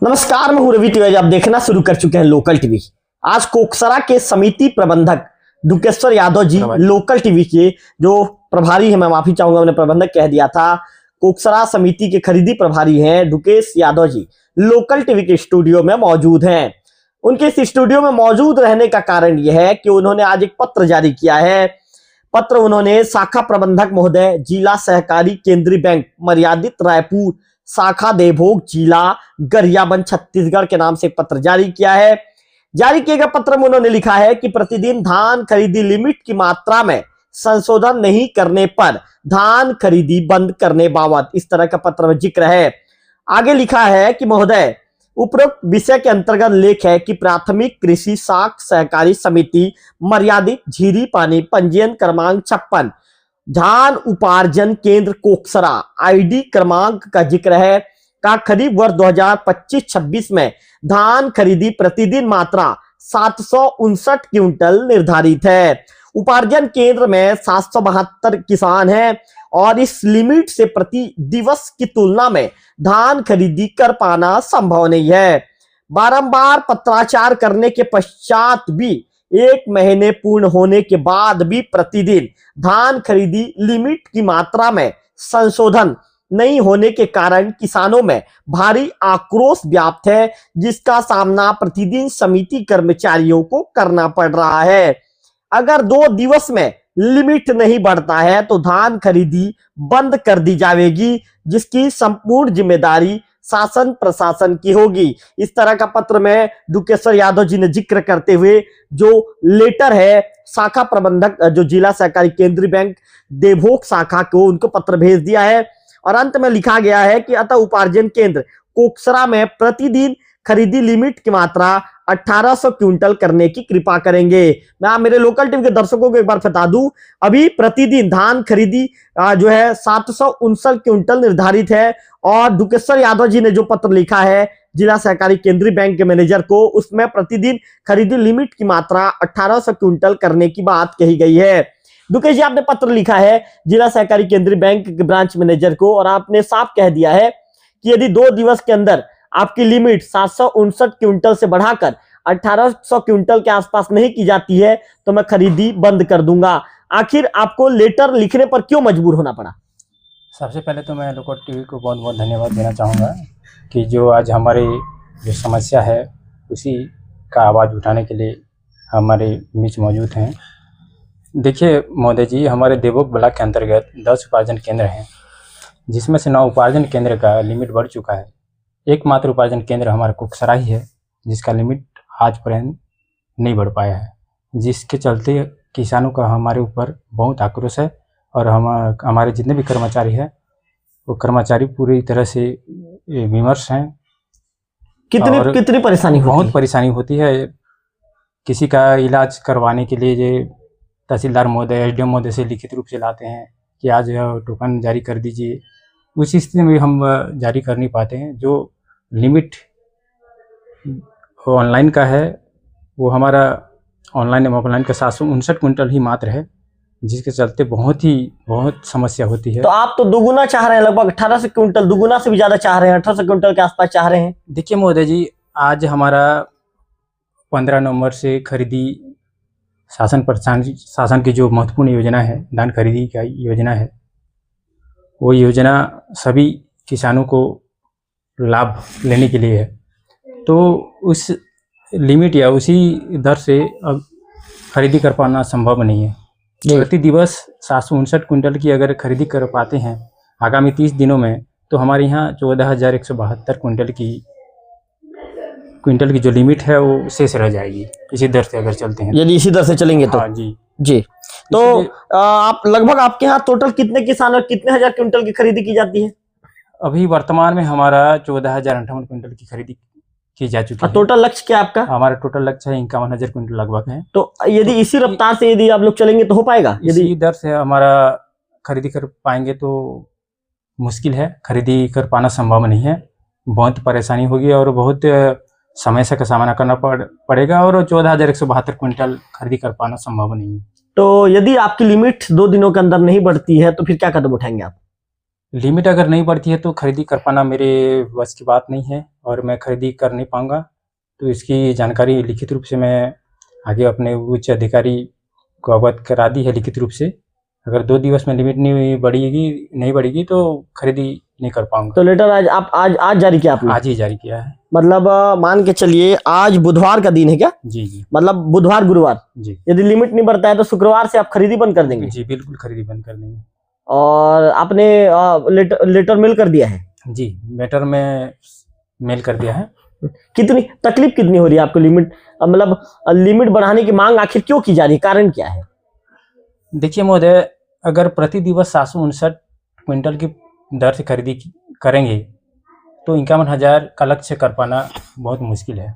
नमस्कार, मैं हूं रवि तिवारी। आप देखना शुरू कर चुके हैं लोकल टीवी। आज कोकसरा के समिति प्रबंधक दुकेश्वर यादव जी, लोकल टीवी के जो प्रभारी हैं, मैं माफी चाहूंगा मैंने प्रबंधक कह दिया था, कोकसरा समिति के खरीदी प्रभारी हैं दुकेश यादव जी, लोकल टीवी के स्टूडियो में मौजूद हैं। उनके इस स्टूडियो में मौजूद रहने का कारण यह है कि उन्होंने आज एक पत्र जारी किया है। पत्र उन्होंने शाखा प्रबंधक महोदय, जिला सहकारी केंद्रीय बैंक मर्यादित रायपुर शाखा देवभोग, जिला गरियाबंद, छत्तीसगढ़ के नाम से एक पत्र जारी किया है। जारी किए गए पत्र में उन्होंने लिखा है कि प्रतिदिन धान खरीदी लिमिट की मात्रा में संशोधन नहीं करने पर धान खरीदी बंद करने बाबत इस तरह का पत्र में जिक्र है। आगे लिखा है कि महोदय, उपरोक्त विषय के अंतर्गत लेख है कि प्राथमिक कृषि साख सहकारी समिति मर्यादित झीरी पानी पंजीयन क्रमांक 56 धान उपार्जन केंद्र कोकसरा आईडी क्रमांक का जिक्र है का खरीफ वर्ष 2025-26 में धान खरीदी प्रतिदिन मात्रा 759 क्विंटल निर्धारित है। उपार्जन केंद्र में 772 किसान हैं और इस लिमिट से प्रति दिवस की तुलना में धान खरीदी कर पाना संभव नहीं है। बारंबार पत्राचार करने के पश्चात भी 1 महीने पूर्ण होने के बाद भी प्रतिदिन धान खरीदी लिमिट की मात्रा में संशोधन नहीं होने के कारण किसानों में भारी आक्रोश व्याप्त है, जिसका सामना प्रतिदिन समिति कर्मचारियों को करना पड़ रहा है। अगर 2 दिवस में लिमिट नहीं बढ़ता है तो धान खरीदी बंद कर दी जाएगी, जिसकी संपूर्ण जिम्मेदारी शासन प्रशासन की होगी। इस तरह का पत्र में दुकेश्वर यादव जी ने जिक्र करते हुए जो लेटर है शाखा प्रबंधक जो जिला सहकारी केंद्रीय बैंक देवभोग शाखा को उनको पत्र भेज दिया है। और अंत में लिखा गया है कि अतः उपार्जन केंद्र कोकसरा में प्रतिदिन खरीदी लिमिट की मात्रा 1800 क्विंटल करने की कृपा करेंगे। मैं मेरे लोकल टीवी के दर्शकों को एक बार बता दूं, अभी प्रतिदिन धान खरीदी जो है 759 क्विंटल निर्धारित है। और दुकेश्वर यादव जी ने जो पत्र लिखा है जिला सहकारी केंद्रीय बैंक के मैनेजर को, उसमें प्रतिदिन खरीदी लिमिट की मात्रा 1800 क्विंटल करने की बात कही गई है। दुकेश जी, आपने पत्र लिखा है जिला सहकारी केंद्रीय बैंक के ब्रांच मैनेजर को और आपने साफ कह दिया है कि यदि 2 दिवस के अंदर आपकी लिमिट 759 क्विंटल से बढ़ाकर 1800 क्विंटल के आसपास नहीं की जाती है तो मैं खरीदी बंद कर दूंगा। आखिर आपको लेटर लिखने पर क्यों मजबूर होना पड़ा? सबसे पहले तो मैं लोकल टीवी को बहुत बहुत धन्यवाद देना चाहूँगा कि जो आज हमारी जो समस्या है उसी का आवाज़ उठाने के लिए हमारे बीच मौजूद हैं। देखिए महोदय जी, हमारे देवभोग ब्लॉक के अंतर्गत 10 उपार्जन केंद्र हैं, जिसमें से 9 उपार्जन केंद्र का लिमिट बढ़ चुका है। एकमात्र उपार्जन केंद्र हमारा कोकसरा ही है जिसका लिमिट आज पर्यंत नहीं बढ़ पाया है, जिसके चलते किसानों का हमारे ऊपर बहुत आक्रोश है। और हमारे जितने भी कर्मचारी हैं वो कर्मचारी पूरी तरह से विमर्श हैं। कितनी परेशानी होती है? बहुत परेशानी होती है। किसी का इलाज करवाने के लिए ये तहसीलदार महोदय, एसडीएम महोदय से लिखित रूप से लाते हैं कि आज टोकन जारी कर दीजिए, उस स्थिति में हम जारी कर नहीं पाते हैं। जो लिमिट ऑनलाइन का है वो हमारा ऑनलाइन एवं ऑफलाइन का 759 क्विंटल ही मात्र है, जिसके चलते बहुत समस्या होती है। तो आप तो दुगुना चाह रहे हैं, लगभग 1800 क्विंटल, दुगुना से भी ज्यादा चाह रहे हैं, 1800 क्विंटल के आसपास चाह रहे हैं। देखिए महोदय जी, आज हमारा 15 नवंबर से खरीदी शासन की जो महत्वपूर्ण योजना है, धान खरीदी का योजना है, वो योजना सभी किसानों को लाभ लेने के लिए है। तो उस लिमिट या उसी दर से अब खरीदी कर पाना संभव नहीं है। प्रति दिवस 759 क्विंटल की अगर खरीदी कर पाते हैं आगामी 30 दिनों में, तो हमारे यहाँ 14,172 क्विंटल की जो लिमिट है वो शेष रह जाएगी इसी दर से अगर चलते हैं। यदि इसी दर से चलेंगे तो? हाँ जी। तो आप लगभग आपके यहाँ टोटल कितने किसान और कितने हजार क्विंटल की खरीदी की जाती है? अभी वर्तमान में हमारा 14,058 क्विंटल की खरीदी की जा चुकी है। टोटल लक्ष्य क्या आपका? हमारा टोटल लक्ष्य है 51,000 क्विंटल लगभग है। तो यदि इसी रफ्तार से यदि आप लोग चलेंगे तो हो पाएगा? इसी दर से हमारा खरीदी कर पाएंगे तो मुश्किल है, खरीदी कर पाना संभव नहीं है। बहुत परेशानी होगी और बहुत समस्या का सामना करना पड़ेगा और 14,172 क्विंटल खरीदी कर पाना संभव नहीं है। तो यदि आपकी लिमिट 2 दिनों के अंदर नहीं बढ़ती है तो फिर क्या कदम उठाएंगे आप? लिमिट अगर नहीं बढ़ती है तो खरीदी कर पाना मेरे बस की बात नहीं है और मैं खरीदी कर नहीं पाऊँगा। तो इसकी जानकारी लिखित रूप से मैं आगे अपने उच्च अधिकारी को अवगत करा दी है लिखित रूप से। अगर 2 दिवस में लिमिट नहीं बढ़ेगी तो खरीदी नहीं कर पाऊँगा। तो लेटर आज जारी किया आपने? आज ही जारी किया है। मतलब मान के चलिए आज बुधवार का दिन है क्या? जी जी मतलब बुधवार गुरुवार जी यदि लिमिट नहीं बढ़ता है तो शुक्रवार से आप खरीदी बंद कर देंगे? जी बिल्कुल खरीदी बंद कर देंगे। और आपने लेटर मेल कर दिया है? जी लेटर में मेल कर दिया है। कितनी तकलीफ कितनी हो रही है आपको? मतलब लिमिट बढ़ाने की मांग आखिर क्यों की जा रही है, कारण क्या है? देखिए महोदय, अगर प्रति दिवस 759 क्विंटल की दर से खरीदी करेंगे तो 51,000 का लक्ष्य कर पाना बहुत मुश्किल है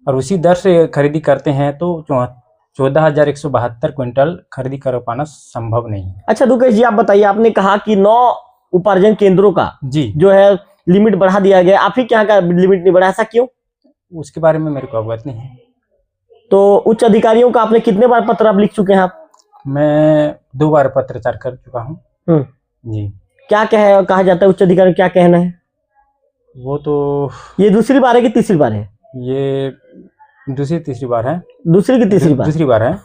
और उसी दर से खरीदी करते हैं तो 14,172 क्विंटल खरीदी कर पाना संभव नहीं है। अच्छा दुकेश जी, आप बताइए, आपने कहा कि 9 उपार्जन केंद्रों का जी जो है लिमिट बढ़ा दिया गया, आप ही के यहाँ का लिमिट नहीं बढ़ा, ऐसा क्यों? उसके बारे में मेरे को अवगत नहीं है। तो उच्च अधिकारियों का आपने कितने बार पत्र आप लिख चुके हैं आप? मैं 2 बार पत्रचार कर चुका हूँ। जी। क्या कहा जाता है उच्च अधिकारी, क्या कहना है? वो तो ये दूसरी बार है कि तीसरी बार है? ये दूसरी तीसरी बार है। दूसरी की तीसरी बार है।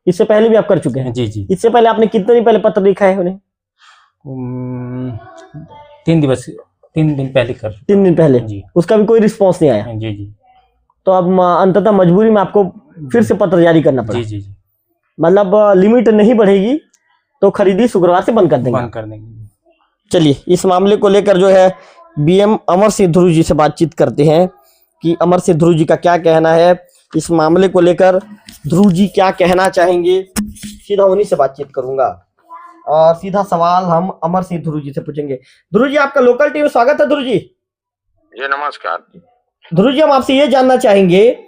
इससे पहले भी आप कर चुके हैं? जी जी। इससे पहले आपने कितने दिन पहले पत्र लिखा है उन्हें? 3 दिन पहले 3 दिन पहले जी। उसका भी कोई रिस्पॉन्स नहीं आया? जी जी। तो अब अंततः मजबूरी में आपको फिर से पत्र जारी करना पड़ा? जी जी जी। मतलब लिमिट नहीं बढ़ेगी तो खरीदी शुक्रवार से बंद कर देंगे? चलिए इस मामले को लेकर जो है बीएम अमर सिंह ध्रुव जी से बातचीत करते हैं कि अमर सिंह ध्रुव जी का क्या कहना है इस मामले को लेकर। ध्रुव जी क्या कहना चाहेंगे, सीधा उन्हीं से बातचीत करूंगा और सीधा सवाल हम अमर सिंह ध्रुव जी से पूछेंगे। ध्रुव जी, आपका लोकल टीवी स्वागत है। ध्रुव जी जी नमस्कार। ध्रुव जी, हम आपसे ये जानना चाहेंगे,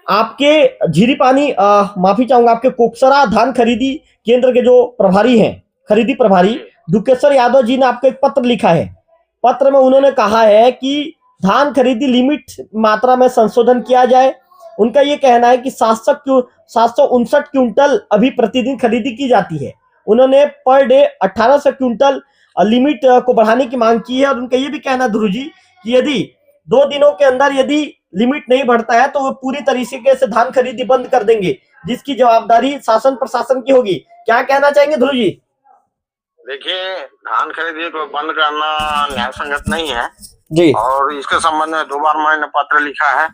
आपके झीरी पानी माफी चाहूंगा, आपके कोकसरा धान खरीदी केंद्र के जो प्रभारी हैं, खरीदी प्रभारी दुकेश्वर यादव जी ने आपको एक पत्र लिखा है। पत्र में उन्होंने कहा है कि धान खरीदी लिमिट मात्रा में संशोधन किया जाए। उनका ये कहना है कि 759 क्विंटल अभी प्रतिदिन खरीदी की जाती है। उन्होंने पर डे 1800 क्विंटल लिमिट को बढ़ाने की मांग की है और उनका ये भी कहना है ध्रुव जी कि यदि 2 दिनों के अंदर यदि लिमिट नहीं बढ़ता है तो वो पूरी तरीके से धान खरीदी बंद कर देंगे, जिसकी जवाबदारी शासन प्रशासन की होगी। क्या कहना चाहेंगे ध्रुव जी? देखिए, धान खरीदी को बंद करना न्याय संगत नहीं है जी, और इसके संबंध में 2 बार मैंने पत्र लिखा है।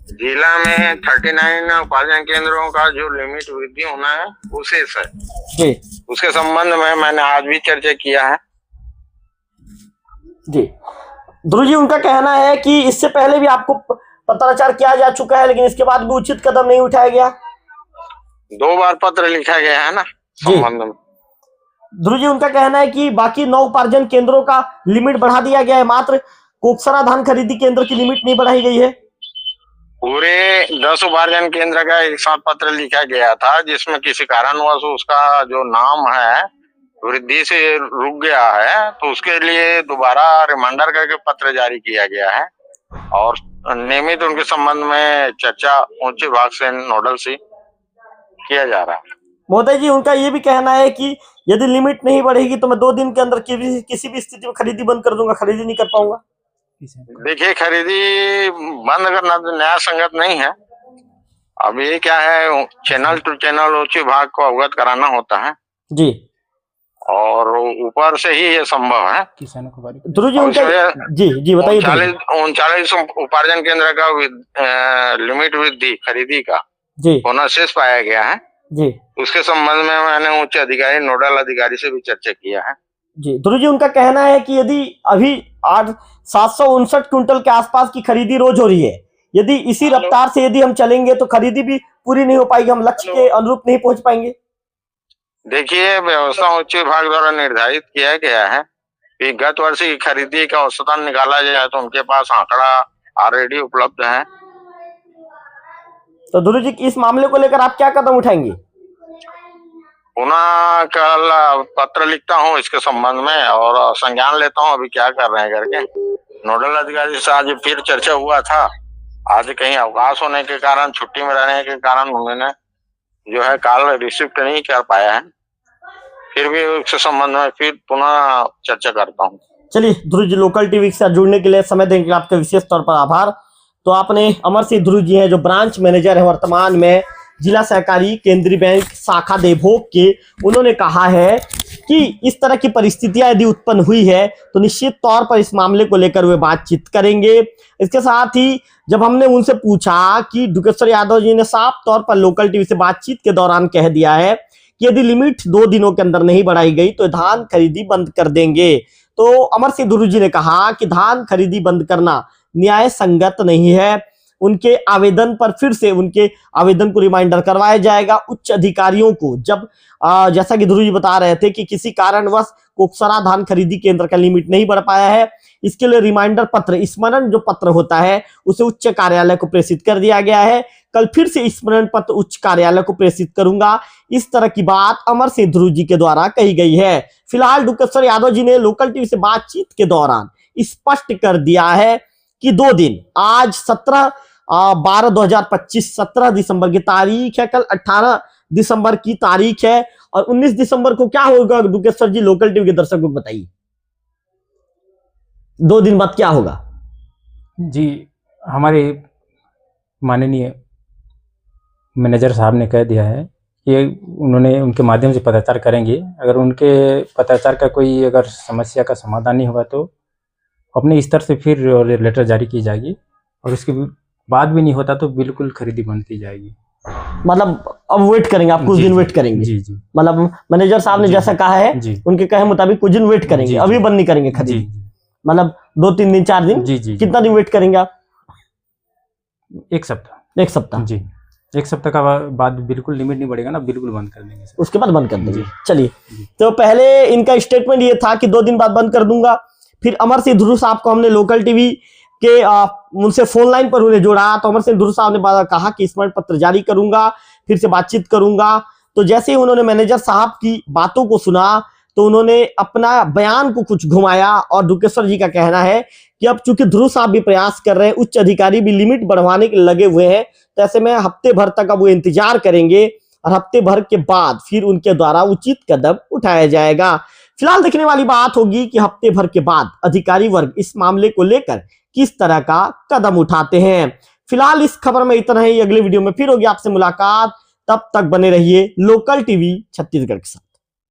जिला में 39 उपार्जन केंद्रों का जो लिमिट वृद्धि होना है वो शेष है जी उसके संबंध में मैंने आज भी चर्चा किया है। जी ध्रुव जी, उनका कहना है कि इससे पहले भी आपको पत्राचार किया जा चुका है लेकिन इसके बाद भी उचित कदम नहीं उठाया गया। 2 बार पत्र लिखा गया है ना संबंध में। ध्रुव जी, उनका कहना है कि बाकी 9 उपार्जन केंद्रों का लिमिट बढ़ा दिया गया है, मात्र कोकसरा धान खरीदी केंद्र की लिमिट नहीं बढ़ाई गई है। पूरे 10 उपार्जन केंद्र का एक साथ पत्र लिखा गया था जिसमें किसी कारणवश उसका जो नाम है वृद्धि से रुक गया है, तो उसके लिए दोबारा रिमाइंडर करके पत्र जारी किया गया है और नियमित उनके संबंध में चर्चा उच्च विभाग से नोडल से किया जा रहा है। मोदी जी, उनका ये भी कहना है कि यदि लिमिट नहीं बढ़ेगी तो मैं 2 दिन के अंदर किसी भी स्थिति में खरीदी बंद कर दूंगा, खरीदी नहीं कर पाऊंगा। देखिए, खरीदी बंद करना तो न्याय संगत नहीं है। अब ये क्या है, चैनल टू चैनल उच्च विभाग को अवगत कराना होता है जी, और ऊपर से ही ये संभव है। ध्रुव जी, उनका जी बताइए। 39 उपार्जन केंद्र का लिमिट वृद्धि खरीदी का जी होना शेष पाया गया है जी, उसके संबंध में मैंने उच्च अधिकारी नोडल अधिकारी से भी चर्चा किया है। जी ध्रुव जी, उनका कहना है कि यदि अभी 759 क्विंटल के आसपास की खरीदी रोज हो रही है, यदि इसी रफ्तार से यदि हम चलेंगे तो खरीदी भी पूरी नहीं हो पाएगी, हम लक्ष्य के अनुरूप नहीं पहुंच पाएंगे। देखिए, व्यवस्था उच्च विभाग द्वारा निर्धारित किया गया है कि गत वर्ष की खरीदी का औसतन निकाला जाए तो उनके पास आंकड़ा ऑलरेडी उपलब्ध है। तो ध्रुव जी, इस मामले को लेकर आप क्या कदम उठाएंगे? पुनः कल पत्र लिखता हूं इसके संबंध में और संज्ञान लेता हूं अभी क्या कर रहे हैं करके। नोडल अधिकारी से आज फिर चर्चा हुआ था। आज कहीं अवकाश होने के कारण, छुट्टी में रहने के कारण उन्होंने जो है कॉल रिसीव नहीं कर पाया है। फिर भी उसके संबंध में फिर पुनः चर्चा करता हूँ। चलिए ध्रुव जी, लोकल टीवी के साथ जुड़ने के लिए, समय देने के लिए आपका विशेष तौर पर आभार। तो आपने अमर सिंह ध्रुव जी हैं जो ब्रांच मैनेजर है वर्तमान में जिला सहकारी केंद्रीय बैंक शाखा देवभोग के, उन्होंने कहा है कि इस तरह की परिस्थितियां यदि उत्पन्न हुई है तो निश्चित तौर पर इस मामले को लेकर वे बातचीत करेंगे। इसके साथ ही जब हमने उनसे पूछा कि डुकेश्वर यादव जी ने साफ तौर पर लोकल टीवी से बातचीत के दौरान कह दिया है कि यदि लिमिट 2 दिनों के अंदर नहीं बढ़ाई गई तो धान खरीदी बंद कर देंगे, तो अमर सिंह ध्रुव जी ने कहा कि धान खरीदी बंद करना न्याय संगत नहीं है। उनके आवेदन पर फिर से उनके आवेदन को रिमाइंडर करवाया जाएगा उच्च अधिकारियों को। जब जैसा कि ध्रुव जी बता रहे थे कि किसी कारणवश कोकसरा धान खरीदी केंद्र का लिमिट नहीं बढ़ पाया है, इसके लिए रिमाइंडर पत्र, स्मरण जो पत्र होता है उसे उच्च कार्यालय को प्रेषित कर दिया गया है। कल फिर से स्मरण पत्र उच्च कार्यालय को प्रेषित करूंगा, इस तरह की बात अमर सिंह ध्रुव जी के द्वारा कही गई है। फिलहाल डुकेश्वर यादव जी ने लोकल टीवी से बातचीत के दौरान स्पष्ट कर दिया है कि 2 दिन, आज 17/12/2025 17 दिसंबर की तारीख है, कल 18 दिसंबर की तारीख है, और 19 दिसंबर को क्या होगा डुकेश्वर जी, लोकल टीवी के दर्शकों को बताइए, 2 दिन बाद क्या होगा? जी, हमारे माननीय मैनेजर साहब ने कह दिया है कि उन्होंने उनके माध्यम से पत्राचार करेंगे। अगर उनके पत्राचार का कोई अगर समस्या का समाधान नहीं हुआ तो अपने स्तर से फिर लेटर जारी की जाएगी, और उसके बाद भी नहीं होता तो बिल्कुल खरीदी बंद की जाएगी। मतलब अब वेट करेंगे, आप कुछ दिन वेट करेंगे? जी जी, मतलब मैनेजर साहब ने जैसा कहा है जी, उनके कहे मुताबिक कुछ दिन वेट करेंगे, अभी बंद नहीं करेंगे खरीदी? जी, मतलब 2-3 दिन 4 दिन? जी जी, कितना दिन वेट करेंगे आप? 1 सप्ताह। 1 सप्ताह? जी, 1 सप्ताह का बाद बिल्कुल लिमिट नहीं बढ़ेगा ना, बिल्कुल बंद कर देंगे सर। उसके बाद बंद कर देंगे। जी। चलिए, तो पहले इनका स्टेटमेंट ये था कि 2 दिन बाद बंद कर दूंगा। फिर अमर सिंह ध्रुव साहब को हमने लोकल टीवी के उनसे फोन लाइन पर उन्हें जोड़ा, तो अमर सिंह ध्रुव साहब ने कहा कि स्मरण पत्र जारी करूंगा, फिर से बातचीत करूंगा। तो जैसे ही उन्होंने मैनेजर साहब की बातों को सुना तो उन्होंने अपना बयान को कुछ घुमाया, और डुकेश्वर जी का कहना है कि अब चूंकि ध्रुव साहब भी प्रयास कर रहे हैं, उच्च अधिकारी भी लिमिट बढ़वाने के लगे हुए हैं, तो ऐसे में हफ्ते भर तक अब वो इंतजार करेंगे, और हफ्ते भर के बाद फिर उनके द्वारा उचित कदम उठाया जाएगा। फिलहाल देखने वाली बात होगी कि हफ्ते भर के बाद अधिकारी वर्ग इस मामले को लेकर किस तरह का कदम उठाते हैं। फिलहाल इस खबर में इतना ही, अगले वीडियो में फिर होगी आपसे मुलाकात, तब तक बने रहिए लोकल टीवी छत्तीसगढ़ के साथ।